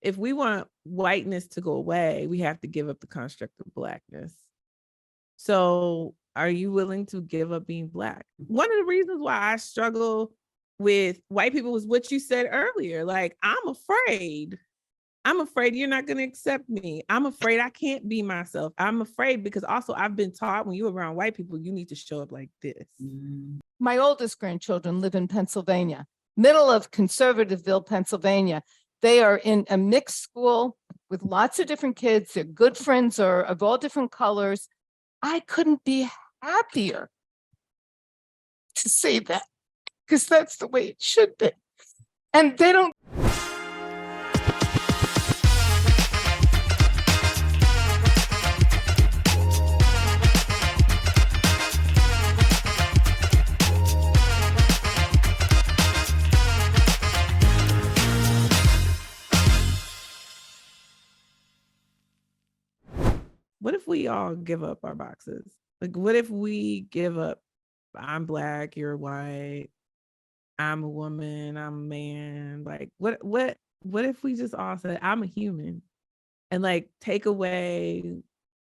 if we want whiteness to go away, we have to give up the construct of Blackness. So are you willing to give up being Black? One of the reasons why I struggle with white people was what you said earlier. Like, I'm afraid you're not going to accept me. I'm afraid I can't be myself. I'm afraid because also I've been taught when you're around white people, you need to show up like this. My oldest grandchildren live in Pennsylvania, middle of Conservativeville, Pennsylvania. They are in a mixed school with lots of different kids. Their good friends are of all different colors. I couldn't be happier to say that, because that's the way it should be. And they don't. What if we all give up our boxes? Like, what if we give up, I'm Black, you're white, I'm a woman, I'm a man? Like, what if we just all said, I'm a human, and like take away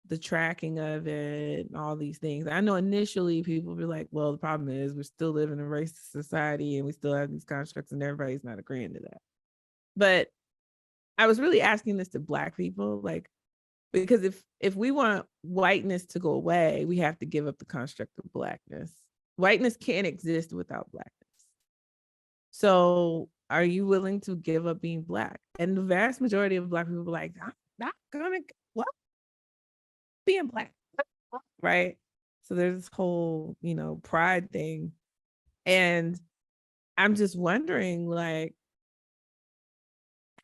the tracking of it and all these things? I know initially people be like, well, the problem is we're still living in a racist society and we still have these constructs and everybody's not agreeing to that. But I was really asking this to Black people, like, because if we want whiteness to go away, we have to give up the construct of Blackness. Whiteness can't exist without Blackness. So are you willing to give up being Black? And the vast majority of Black people are like, I'm not gonna, what? Being Black, right? So there's this whole, pride thing. And I'm just wondering, like,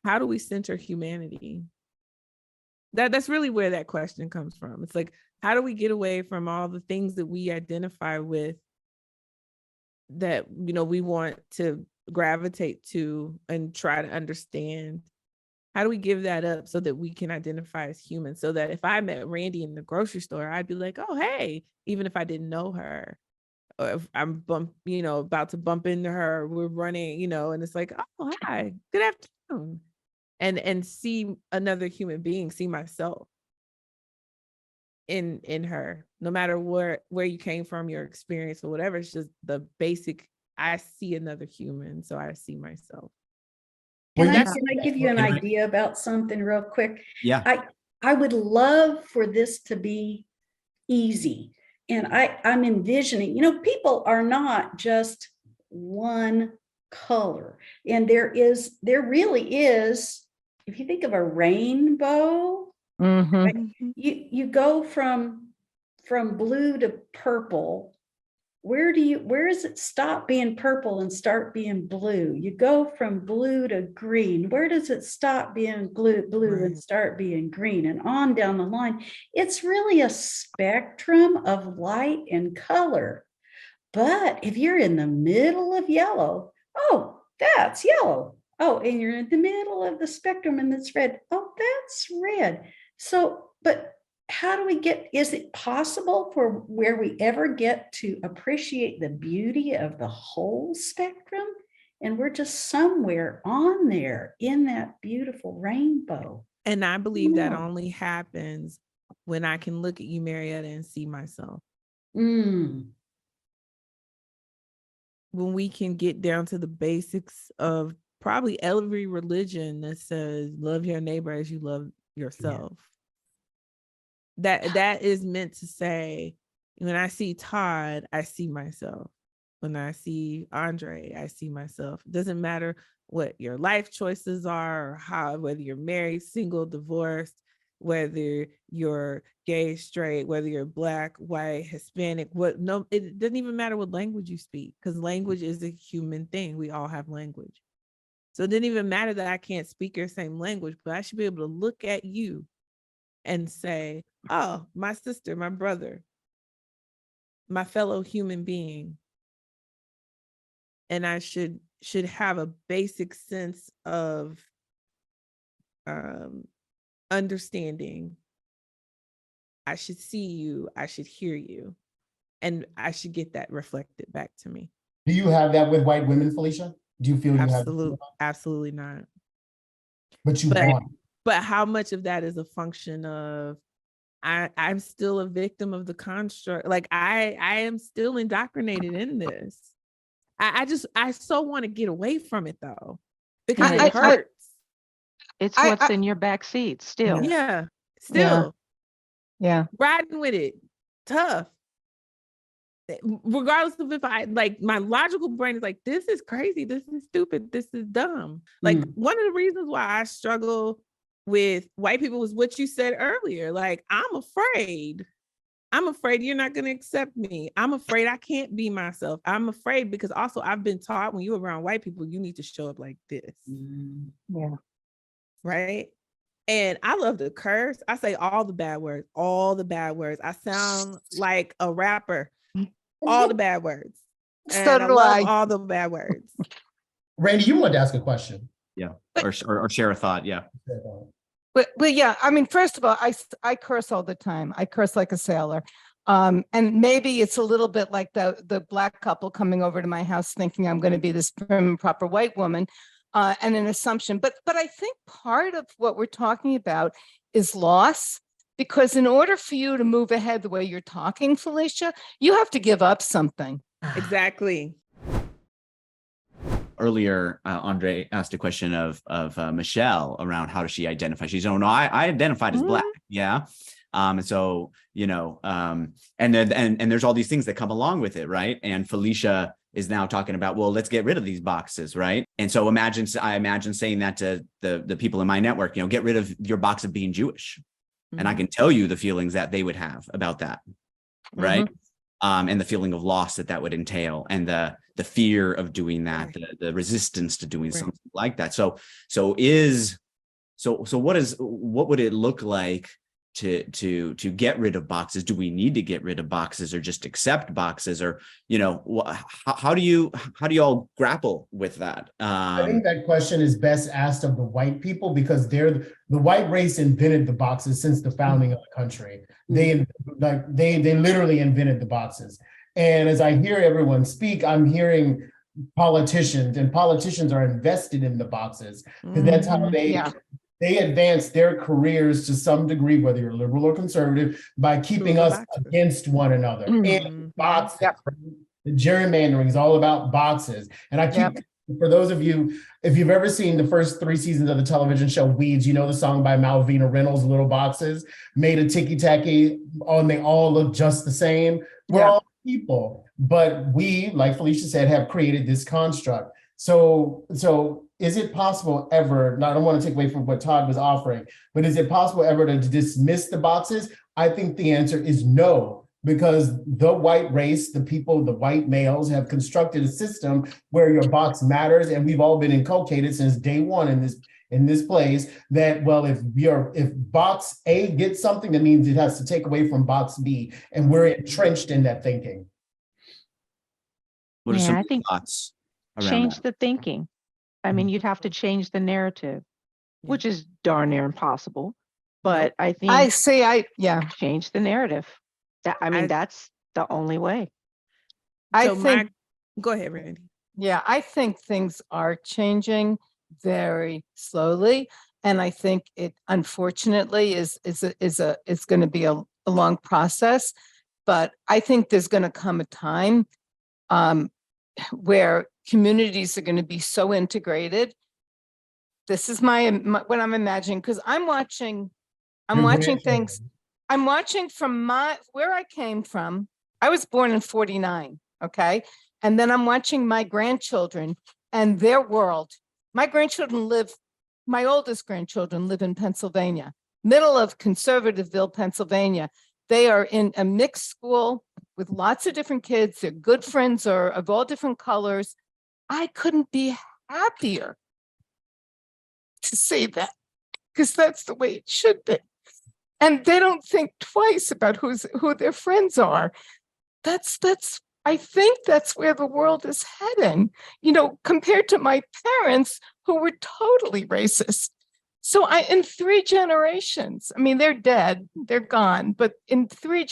how do we center humanity? That's really where that question comes from. It's like, how do we get away from all the things that we identify with that, we want to gravitate to and try to understand? How do we give that up so that we can identify as humans? So that if I met Randy in the grocery store, I'd be like, oh, hey, even if I didn't know her, or if I'm about to bump into her, we're running, and it's like, oh, hi, good afternoon. And see another human being, see myself in her, no matter where you came from, your experience or whatever. It's just the basic, I see another human, so I see myself. Can I give you an idea about something real quick? Yeah. I would love for this to be easy. And I'm envisioning, people are not just one color. And there really is, if you think of a rainbow, right, you go from blue to purple. Where does it stop being purple and start being blue? You go from blue to green. Where does it stop being blue right, and start being green, and on down the line? It's really a spectrum of light and color. But if you're in the middle of yellow, oh, that's yellow. Oh, and you're in the middle of the spectrum and it's red. Oh, that's red. So, but how do we is it possible for where we ever get to appreciate the beauty of the whole spectrum? And we're just somewhere on there in that beautiful rainbow. And I believe that only happens when I can look at you, Marietta, and see myself. When we can get down to the basics of probably every religion that says love your neighbor as you love yourself. Yeah. That is meant to say, when I see Todd, I see myself. When I see Andre, I see myself. It doesn't matter what your life choices are, or whether you're married, single, divorced, whether you're gay, straight, whether you're Black, white, Hispanic, it doesn't even matter what language you speak, because language is a human thing. We all have language. So it didn't even matter that I can't speak your same language, but I should be able to look at you and say, oh, my sister, my brother, my fellow human being. And I should have a basic sense of understanding. I should see you, I should hear you, and I should get that reflected back to me. Do you have that with white women, Felicia? Do you feel you have? Absolutely not. but you But, want it. but how much of that is a function of I'm still a victim of the construct? Like I am still indoctrinated in this. I so want to get away from it though, because Yeah, it hurts. It's I- what's in your back seat still. Yeah, still Yeah. riding with it, tough. Regardless of if I like, my logical brain is like, this is crazy, this is stupid, this is dumb. Like one of the reasons why I struggle with white people was what you said earlier. Like, I'm afraid you're not going to accept me. I'm afraid I can't be myself. I'm afraid because also I've been taught when you're around white people, you need to show up like this. Yeah. Right. And I love to curse. I say all the bad words. I sound like a rapper. All the bad words. So And I do love I. all the bad words. Randy, you wanted to ask a question. Yeah, or share a thought. Yeah. But yeah, I mean, first of all, I curse all the time. I curse like a sailor. And maybe it's a little bit like the black couple coming over to my house thinking I'm going to be this prim and proper white woman, and an assumption. But I think part of what we're talking about is loss, because in order for you to move ahead the way you're talking, Felicia, you have to give up something. Exactly. Earlier, Andre asked a question of Michelle around how does she identify. She's, oh no, I identified as Black. Yeah. And so, you know, and there's all these things that come along with it, right? And Felicia is now talking about, well, let's get rid of these boxes, right? And so I imagine saying that to the people in my network, you know, get rid of your box of being Jewish. And I can tell you the feelings that they would have about that, right? And the feeling of loss that would entail, and the fear of doing that, the resistance to doing something like that. So what would it look like to get rid of boxes? Do we need to get rid of boxes, or just accept boxes? Or, you know, how do you all grapple with that? I think that question is best asked of the white people, because the white race invented the boxes since the founding of the country. They literally invented the boxes. And as I hear everyone speak, I'm hearing politicians, and politicians are invested in the boxes, because that's how they advance their careers to some degree, whether you're liberal or conservative, by keeping us against one another. And boxes, the gerrymandering is all about boxes. And I keep, for those of you, if you've ever seen the first 3 seasons of the television show Weeds, you know the song by Malvina Reynolds, Little Boxes, made a ticky-tacky, and they all look just the same. We're all people, but we, like Felicia said, have created this construct. So is it possible ever, now I don't want to take away from what Todd was offering, but is it possible ever to dismiss the boxes? I think the answer is no, because the white race, the white males have constructed a system where your box matters. And we've all been inculcated since day one in this place that, well, if box A gets something, that means it has to take away from box B. And we're entrenched in that thinking. What are some thoughts around Change that? the thinking. I mean, you'd have to change the narrative, which is darn near impossible. But I think change the narrative. That's the only way. Go ahead, Randy. Yeah, I think things are changing very slowly, and I think it unfortunately is going to be a long process. But I think there's going to come a time where communities are going to be so integrated. This is my what I'm imagining, because I'm watching things. I'm watching from where I came from. I was born in 49. Okay. And then I'm watching my grandchildren and their world. My oldest grandchildren live in Pennsylvania, middle of Conservativeville, Pennsylvania. They are in a mixed school with lots of different kids. Their good friends are of all different colors. I couldn't be happier to say that, because that's the way it should be. And they don't think twice about who their friends are. I think that's where the world is heading, you know, compared to my parents who were totally racist. So in 3 generations, I mean, they're dead, they're gone, but in 4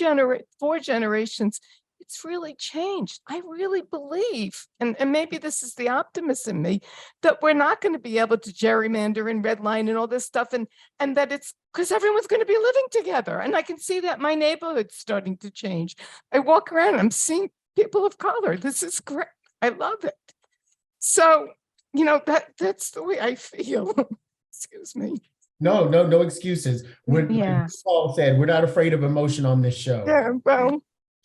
generations, it's really changed. I really believe, and maybe this is the optimist in me, that we're not going to be able to gerrymander and redline and all this stuff, and that it's because everyone's going to be living together. And I can see that my neighborhood's starting to change. I walk around, I'm seeing people of color. This is great. I love it. So, that's the way I feel. Excuse me. No excuses. Like Paul said, we're not afraid of emotion on this show. Yeah, well, what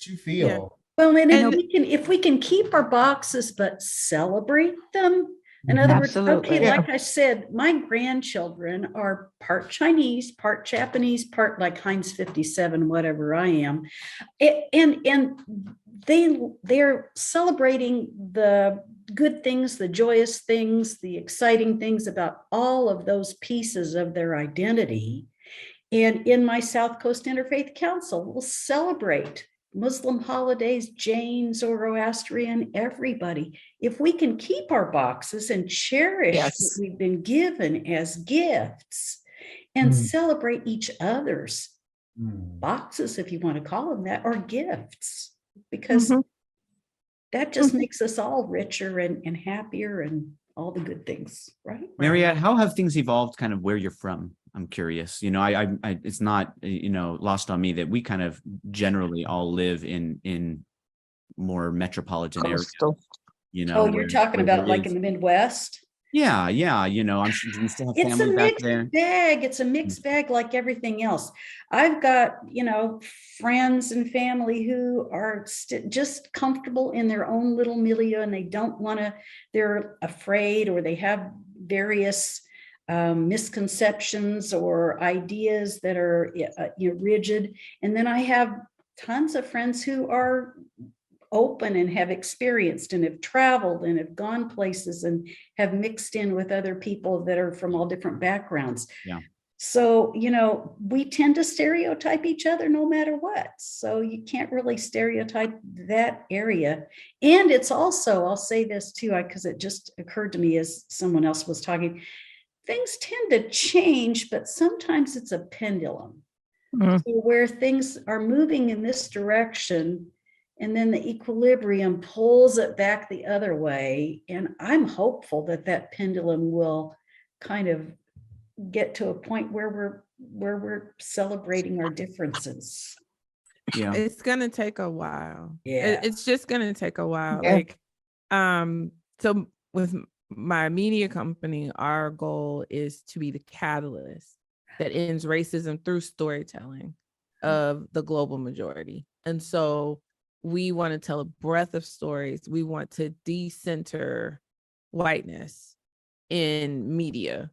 you feel. Yeah. Well, and if we can keep our boxes but celebrate them. In other words, Absolutely. okay, like I said, my grandchildren are part Chinese, part Japanese, part like Heinz 57, whatever I am, and they're celebrating the good things, the joyous things, the exciting things about all of those pieces of their identity. And in my South Coast Interfaith Council, we'll celebrate Muslim holidays, Jain, Zoroastrian, everybody. If we can keep our boxes and cherish what we've been given as gifts and celebrate each other's boxes, if you want to call them that, or gifts, because that just makes us all richer and happier and all the good things, right? Mariette, how have things evolved kind of where you're from? I'm curious. I it's not, lost on me that we kind of generally all live in more metropolitan areas. You're talking about like in the Midwest? Yeah. I'm sure we still have It's a family back mixed there. bag. It's a mixed bag like everything else. I've got, friends and family who are just comfortable in their own little milieu, and they don't want to, they're afraid, or they have various misconceptions or ideas that are rigid. And then I have tons of friends who are open and have experienced and have traveled and have gone places and have mixed in with other people that are from all different backgrounds. Yeah. So, we tend to stereotype each other no matter what. So you can't really stereotype that area. And it's also, I'll say this too, because it just occurred to me as someone else was talking, things tend to change, but sometimes it's a pendulum. So where things are moving in this direction, and then the equilibrium pulls it back the other way. And I'm hopeful that pendulum will kind of get to a point where we're celebrating our differences. Yeah. It's gonna take a while. Yeah. It's just gonna take a while. Yeah. So with my media company, our goal is to be the catalyst that ends racism through storytelling of the global majority. And so we want to tell a breadth of stories. We want to decenter whiteness in media,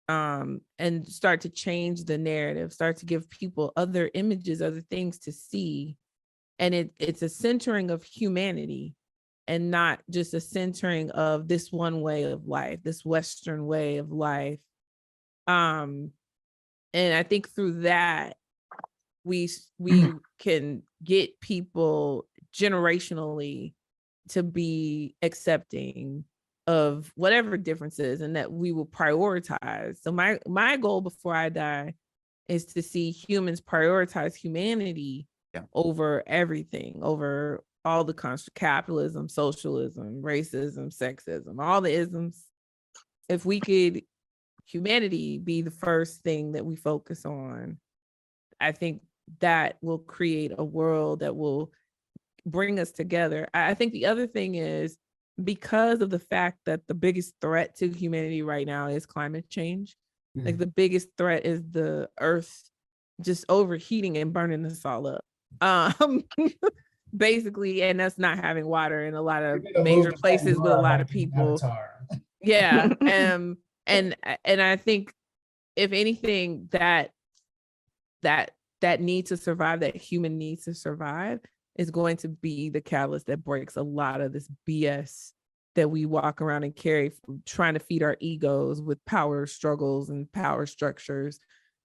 and start to change the narrative, start to give people other images, other things to see. And it's a centering of humanity, and not just a centering of this one way of life, this Western way of life. And I think through that, we can get people generationally to be accepting of whatever differences, and that we will prioritize. So my goal before I die is to see humans prioritize humanity over everything, over all the capitalism, socialism, racism, sexism, all the isms. If we could humanity be the first thing that we focus on, I think that will create a world that will bring us together. I think the other thing is, because of the fact that the biggest threat to humanity right now is climate change, like the biggest threat is the earth just overheating and burning us all up. Basically, and that's not having water in a lot of major places with a lot of people. Yeah. And I think if anything, that need to survive, that human needs to survive, is going to be the catalyst that breaks a lot of this BS that we walk around and carry, trying to feed our egos with power struggles and power structures.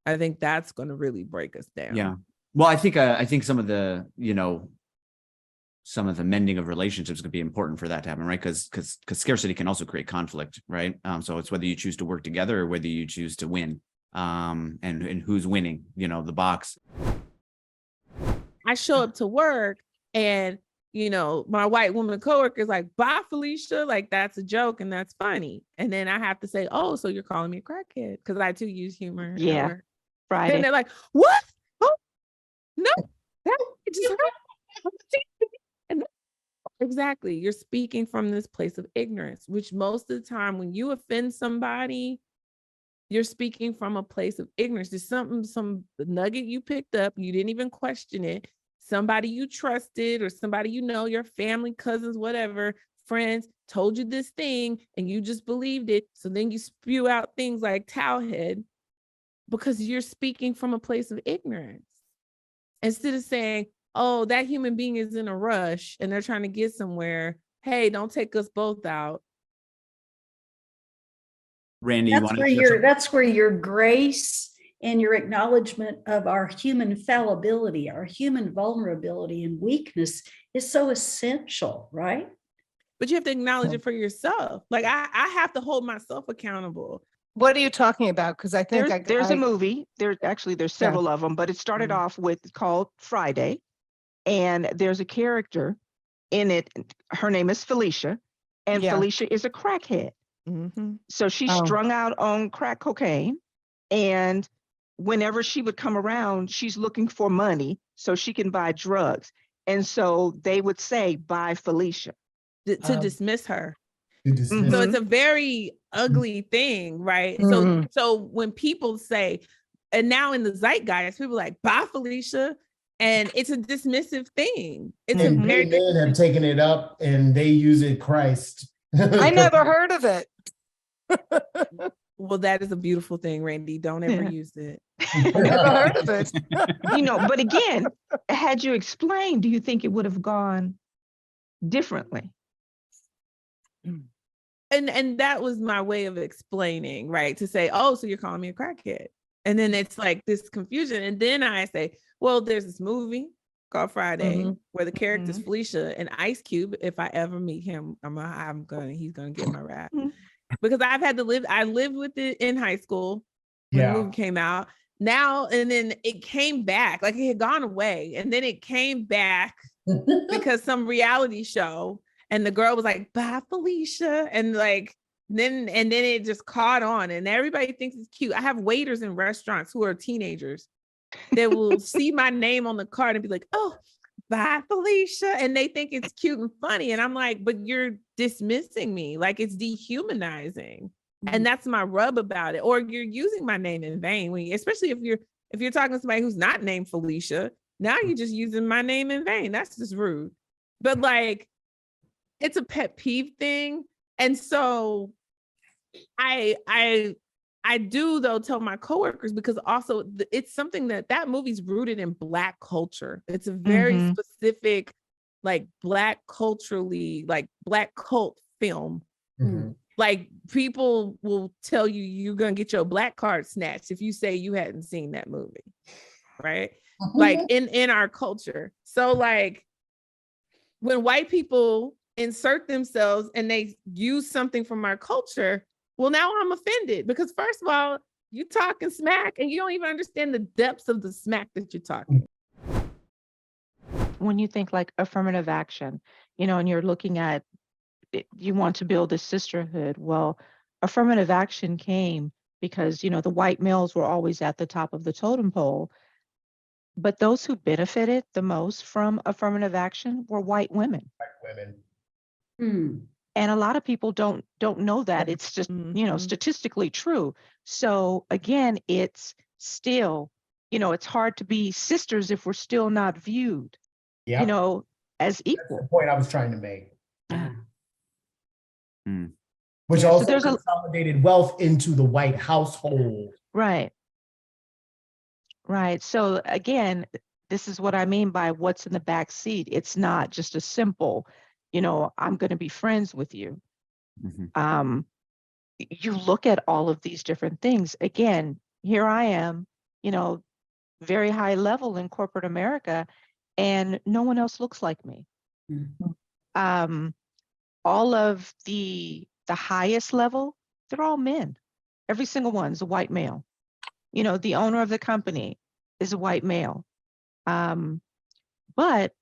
I think that's going to really break us down. Yeah. Well, I think some of the, some of the mending of relationships could be important for that to happen, right? Because scarcity can also create conflict, right? So it's whether you choose to work together or whether you choose to win, and who's winning, the box. I show up to work and you know, my white woman coworker is like, bye, Felicia. Like, that's a joke and that's funny. And then I have to say, oh, so you're calling me a crackhead? Because I too use humor. Yeah. At work. Friday. And they're like, what? Oh, no, that just hurt. And exactly. You're speaking from this place of ignorance, which most of the time when you offend somebody, you're speaking from a place of ignorance. There's some nugget you picked up, you didn't even question it. Somebody you trusted or somebody you know, your family, cousins, whatever, friends told you this thing and you just believed it. So then you spew out things like towelhead because you're speaking from a place of ignorance. Instead of saying, oh, that human being is in a rush and they're trying to get somewhere. Hey, don't take us both out. Randy, you want to share That's where your grace and your acknowledgement of our human fallibility, our human vulnerability and weakness is so essential, right? But you have to acknowledge it for yourself. Like I have to hold myself accountable. What are you talking about? Because I think there's a movie. There's several of them, but it started off with called Friday, and there's a character in it. Her name is Felicia, and Felicia is a crackhead. Mm-hmm. So she's strung out on crack cocaine, and whenever she would come around, she's looking for money so she can buy drugs. And so they would say, "Bye, Felicia," to dismiss her. Mm-hmm. So it's a very ugly thing, right? Mm-hmm. So when people say, and now in the zeitgeist, people are like, "Bye, Felicia," and it's a dismissive thing. It's and gay men have taken it up and they use it. Christ. I never heard of it. Well, that is a beautiful thing, Randy. Don't ever use it. I never heard of it. You know, but again, had you explained, do you think it would have gone differently? And that was my way of explaining, right? To say, oh, so you're calling me a crackhead. And then it's like this confusion. And then I say, well, there's this movie called Friday where the character's Felicia and Ice Cube. If I ever meet him, he's gonna get my rap. Because I lived with it in high school when the movie came out. Now, and then it came back, like it had gone away. And then it came back because some reality show, and the girl was like, bye, Felicia. And like, then it just caught on and everybody thinks it's cute. I have waiters in restaurants who are teenagers that will see my name on the card and be like, oh, bye, Felicia. And they think it's cute and funny. And I'm like, but you're dismissing me. Like it's dehumanizing. And that's my rub about it. Or you're using my name in vain, especially if you're talking to somebody who's not named Felicia. Now you're just using my name in vain. That's just rude. But like, it's a pet peeve thing. And so I do though tell my coworkers, because also it's something that movie's rooted in Black culture. It's a very specific, like Black culturally, like Black cult film. Like people will tell you you're gonna get your Black card snatched if you say you hadn't seen that movie, right? Like in our culture. So like when white people insert themselves and they use something from our culture, well, now I'm offended because first of all, you talking smack and you don't even understand the depths of the smack that you're talking. When you think like affirmative action, you know, and you're looking at, you want to build a sisterhood. Well, affirmative action came because, you know, the white males were always at the top of the totem pole, but those who benefited the most from affirmative action were white women. White women. And a lot of people don't know that. It's just, you know, statistically true. So again, it's still, you know, it's hard to be sisters if we're still not viewed, you know, as equal. That's the point I was trying to make. Which also there's consolidated wealth into the white household. Right. Right. So again, this is what I mean by what's in the back seat. It's not just a simple, you know, I'm going to be friends with you. You look at all of these different things. Again, here I am, you know, very high level in corporate America, and no one else looks like me. All of the highest level, they're all men. Every single one is a white male. You know, the owner of the company is a white male. But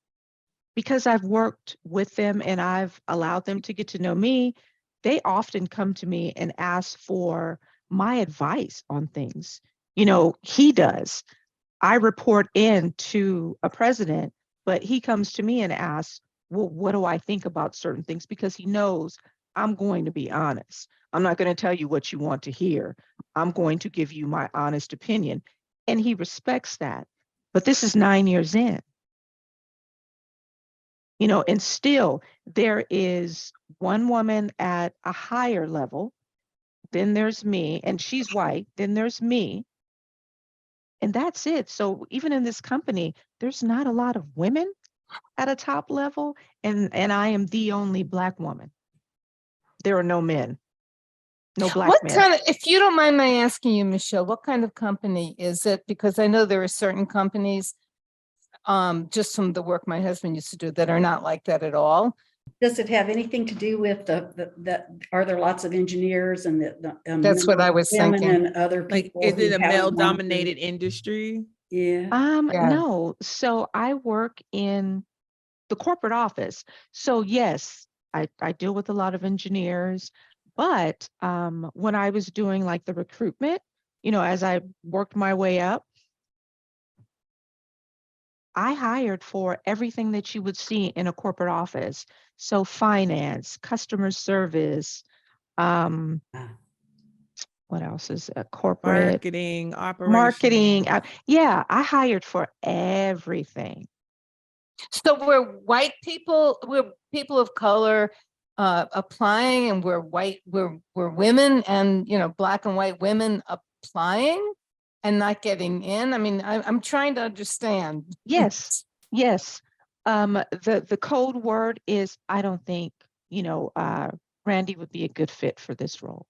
because I've worked with them and I've allowed them to get to know me, they often come to me and ask for my advice on things. You know, he does. I report in to a president, but he comes to me and asks, well, what do I think about certain things? Because he knows I'm going to be honest. I'm not going to tell you what you want to hear. I'm going to give you my honest opinion. And he respects that. But this is 9 years in. You know, and still there is one woman at a higher level. Then there's me, and she's white. Then there's me. And that's it. So even in this company, there's not a lot of women at a top level, and I am the only Black woman. There are no men, no Black What men. kind of, if you don't mind my asking you, Michelle, what kind of company is it? Because I know there are certain companies, just from the work my husband used to do, that are not like that at all. Does it have anything to do with the are there lots of engineers and That's what I was women thinking. and other Like, people? is who it a have male gone through- dominated industry? Yeah. Yeah. No. So I work in the corporate office. So yes, I deal with a lot of engineers, but when I was doing like the recruitment, you know, as I worked my way up, I hired for everything that you would see in a corporate office. So finance, customer service, what else is a corporate? Marketing, operations. Marketing. Yeah, I hired for everything. So we're people of color applying, and we're women, and, you know, Black and white women applying and not getting in. I mean, I'm trying to understand. Yes, yes. The code word is, I don't think, you know, Randy would be a good fit for this role.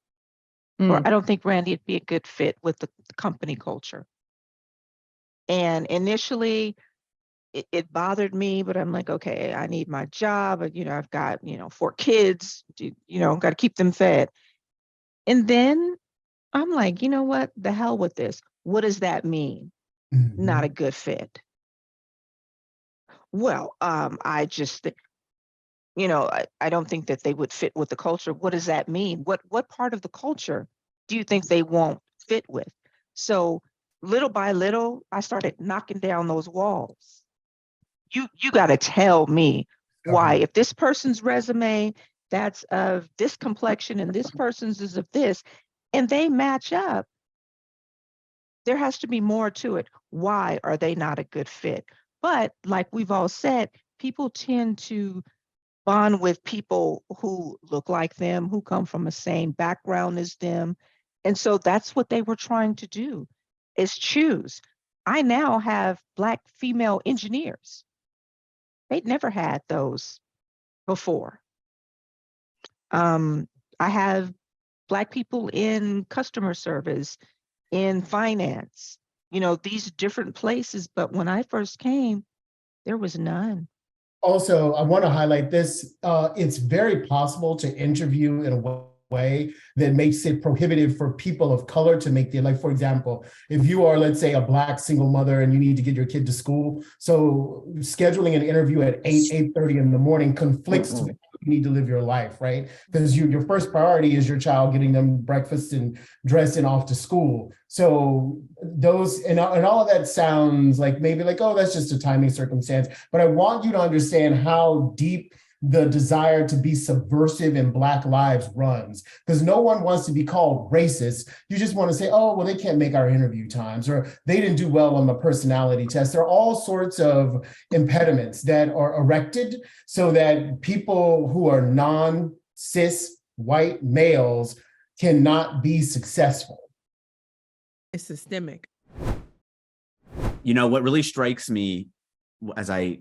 Or I don't think Randy would be a good fit with the company culture. And initially it bothered me, but I'm like, okay, I need my job. You know, I've got, 4 kids, got to keep them fed. And then I'm like, you know what? The hell with this. What does that mean? Mhm. Not a good fit. Well, I just, I don't think that they would fit with the culture. What does that mean? What part of the culture do you think they won't fit with? So little by little, I started knocking down those walls. You got to tell me why. Okay. If this person's resume, that's of this complexion and this person's is of this, and they match up, there has to be more to it. Why are they not a good fit? But like we've all said, people tend to bond with people who look like them, who come from the same background as them. And so that's what they were trying to do, is choose. I now have Black female engineers. They'd never had those before. I have Black people in customer service, in finance, these different places. But when I first came, there was none. Also, I want to highlight this. It's very possible to interview in a way that makes it prohibitive for people of color to make like, for example, if you are, let's say, a Black single mother and you need to get your kid to school, so scheduling an interview at 8:30 in the morning conflicts with how you need to live your life, right? Because your first priority is your child, getting them breakfast and dressing off to school. So those, and all of that sounds like maybe like, oh, that's just a timing circumstance. But I want you to understand how deep the desire to be subversive in Black lives runs, because no one wants to be called racist. You just want to say, oh, well, they can't make our interview times, or they didn't do well on the personality test. There are all sorts of impediments that are erected so that people who are non-cis white males cannot be successful. It's systemic. What really strikes me as I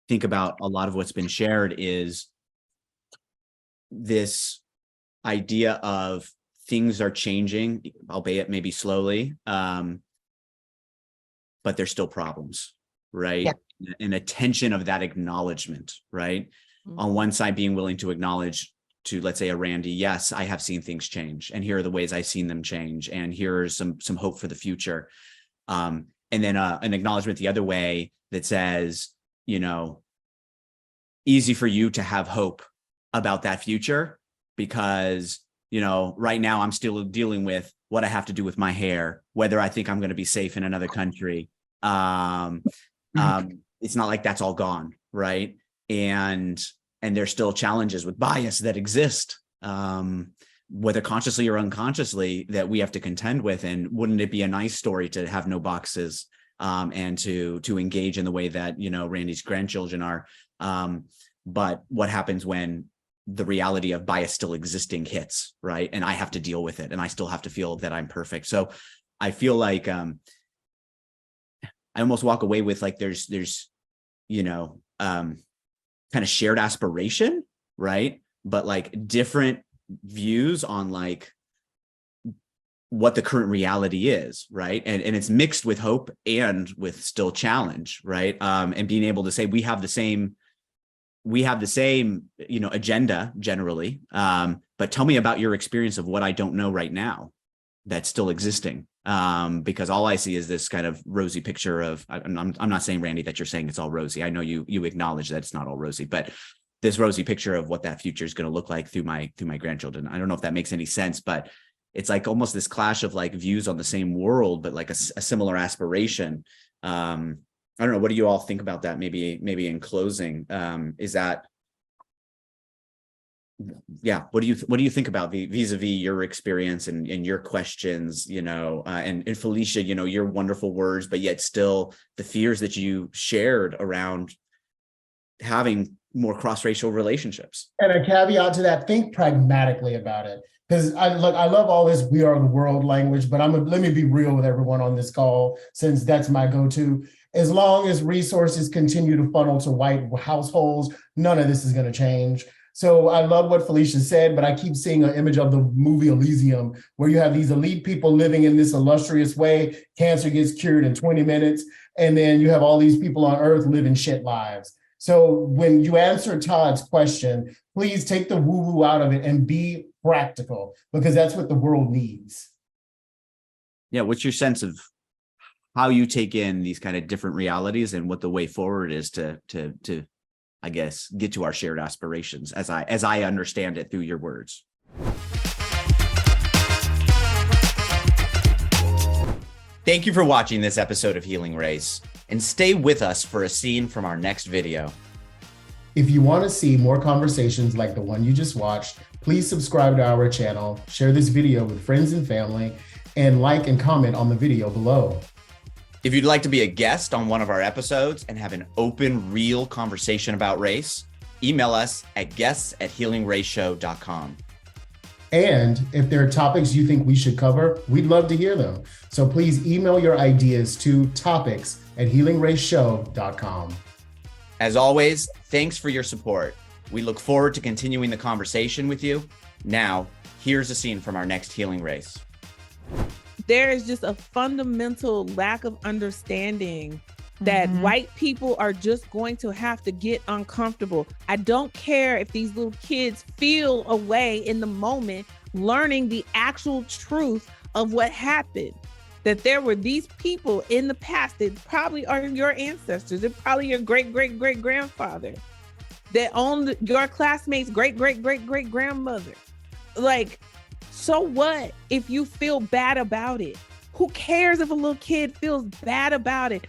think about a lot of what's been shared is this idea of things are changing, albeit maybe slowly, but there's still problems, right? Yeah. And a tension of that acknowledgement, right? Mm-hmm. On one side, being willing to acknowledge to, let's say, a Randy, yes, I have seen things change, and here are the ways I've seen them change, and here's some hope for the future. And then an acknowledgement the other way that says, easy for you to have hope about that future because, you know, right now I'm still dealing with what I have to do with my hair, whether I think I'm going to be safe in another country. It's not like that's all gone, right? And there's still challenges with bias that exist, whether consciously or unconsciously, that we have to contend with. And wouldn't it be a nice story to have no boxes, and to engage in the way that, you know, Randy's grandchildren are. But what happens when the reality of bias still existing hits, right? And I have to deal with it, and I still have to feel that I'm perfect. So I feel like I almost walk away with like there's you know, kind of shared aspiration, right? But like different views on like what the current reality is, right? And it's mixed with hope and with still challenge, right? And being able to say we have the same, you know, agenda generally. But tell me about your experience of what I don't know right now that's still existing. Because all I see is this kind of rosy picture of, I'm not saying, Randy, that you're saying it's all rosy. I know you acknowledge that it's not all rosy, but this rosy picture of what that future is going to look like through my grandchildren. I don't know if that makes any sense, but it's like almost this clash of like views on the same world, but like a similar aspiration. I don't know. What do you all think about that? Maybe in closing, is that, yeah, what do you think about vis-a-vis your experience and your questions, you know, and Felicia, you know, your wonderful words, but yet still the fears that you shared around having more cross-racial relationships. And a caveat to that, think pragmatically about it. Because I love all this "we are the world" language, but let me be real with everyone on this call, since that's my go-to. As long as resources continue to funnel to white households, none of this is going to change. So I love what Felicia said, but I keep seeing an image of the movie Elysium, where you have these elite people living in this illustrious way. Cancer gets cured in 20 minutes. And then you have all these people on earth living shit lives. So when you answer Todd's question, please take the woo-woo out of it and be practical, because that's what the world needs. Yeah. What's your sense of how you take in these kind of different realities and what the way forward is to I guess, get to our shared aspirations as I understand it through your words? Thank you for watching this episode of Healing Race, and stay with us for a scene from our next video. If you want to see more conversations like the one you just watched, please subscribe to our channel, share this video with friends and family, and like and comment on the video below. If you'd like to be a guest on one of our episodes and have an open, real conversation about race, email us at guests@healingraceshow.com. And if there are topics you think we should cover, we'd love to hear them. So please email your ideas to topics@healingraceshow.com. As always, thanks for your support. We look forward to continuing the conversation with you. Now, here's a scene from our next Healing Race. There is just a fundamental lack of understanding that white people are just going to have to get uncomfortable. I don't care if these little kids feel a way in the moment, learning the actual truth of what happened, that there were these people in the past that probably are your ancestors, they're probably your great-great-great-grandfather, that owned your classmates' great-great-great-great-grandmother. Like, so what if you feel bad about it? Who cares if a little kid feels bad about it?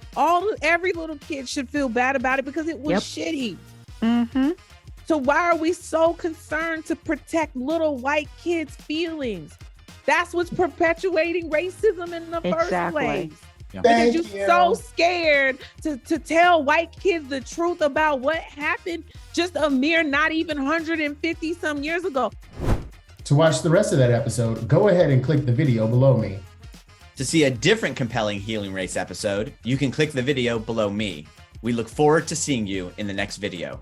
Every little kid should feel bad about it because it was shitty. So why are we so concerned to protect little white kids' feelings? That's what's perpetuating racism in the first place. Yeah. Because you're so scared to tell white kids the truth about what happened just a mere not even 150 some years ago. To watch the rest of that episode, go ahead and click the video below me. To see a different compelling Healing Race episode, you can click the video below me. We look forward to seeing you in the next video.